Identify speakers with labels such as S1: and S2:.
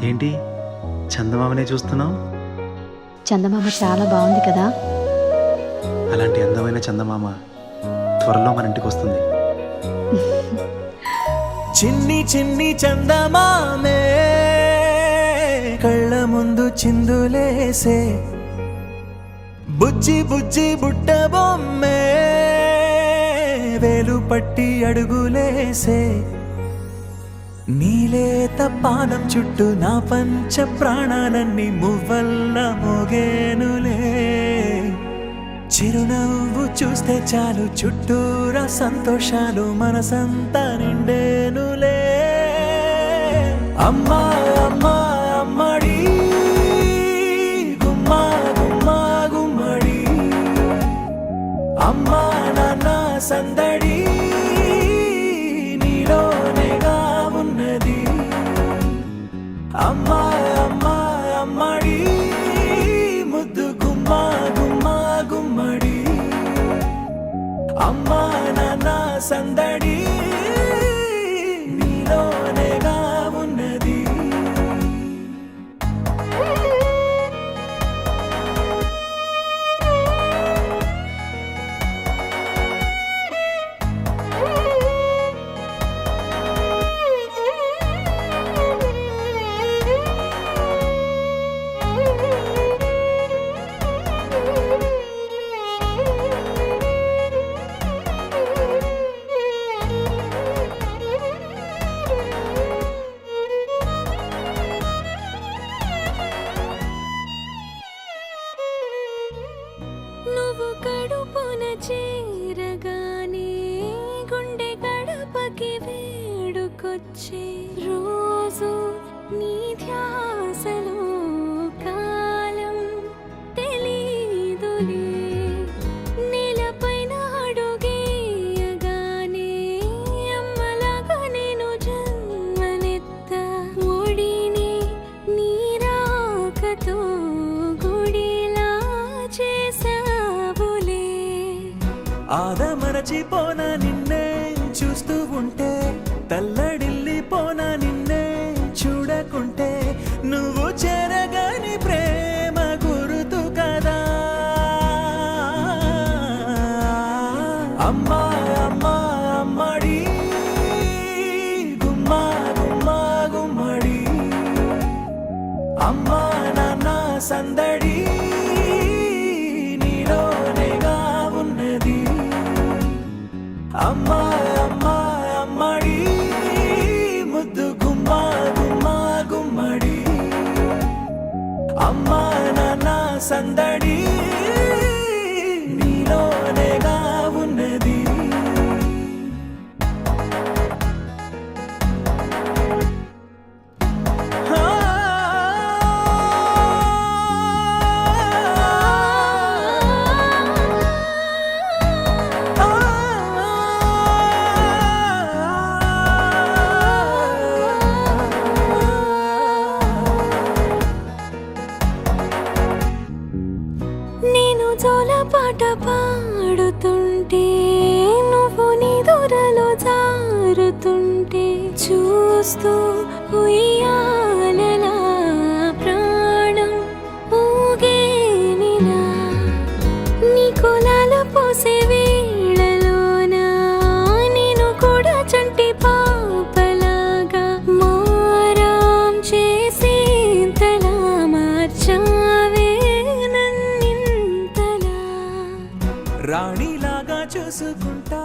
S1: ఏంటి చందమామనే చూస్తున్నావు?
S2: చందమామ చాలా బాగుంది కదా.
S1: అలాంటి అందమైన చందమామ త్వరలో మన ఇంటికి వస్తుంది.
S3: చిన్ని చిన్ని చందమామే కళ్ళ ముందు చిందులేసే, బుజ్జి బుజ్జి బుట్ట బొమ్మే వేలు పట్టి అడుగులేసే, నీలేత పానం చుట్టూ నా పంచ ప్రాణాలన్నీ మువ్వల్ల మోగేనులే. చిరునవ్వు చూస్తే చాలు చుట్టూరా సంతోషాలు మనసంతా నిండేనులే. అమ్మా అమ్మా అమ్మడి గుమ్మా గుమ్మా గుమ్మడి, అమ్మా నాన్న సందడి నీలోనేగా ఉన్నది. అమ్మా అమ్మా అమ్మడి ముద్దు గుమ్మా గుమ్మా గుమ్మడి, అమ్మా నాన్న సందడి నీలోనేగా ఉన్నది.
S4: నువ్వు కడుపున చేరగానే గుండె గడపకి వేడుకొచ్చే రోజు నీ ధ్యాసలో కాలం తెలీదులే. నేలపైన అడుగేయగానే అమ్మలాగా నేను జన్మనెత్త, ఒడిని నీ రాకతో గుడిలా చేసావులే.
S3: ఆదమరచిపోనా నిన్నే చూస్తూ ఉంటే, తల్లడిల్లిపోనా నిన్నే చూడకుంటే, నువ్వు చెరగని ప్రేమ గురుతు కదా. అమ్మా అమ్మా అమ్మడి గుమ్మా గుమ్మా గుమ్మడి, అమ్మా నాన్న సందడి నీలోనేగా ఉన్నది. అమ్మా అమ్మా అమ్మడి ముద్దు గుమ్మా గుమ్మా గుమ్మడి, అమ్మా నాన్న సందడి నీలోనేగా ఉన్నది.
S4: నేను జోలపాట పాడుతుంటే, నువ్వు నిదురలో జారుతుంటే, చూస్తూ ఉయ్యాలలా ప్రాణం ఊగేనిలా. నీ కులాల పోసే వేళలోన నేను కూడా చంటి పాపలాగా మారాం చేసేంతలా మార్చావే నన్నింతలా.
S3: రాణిలాగా చూసుకుంటా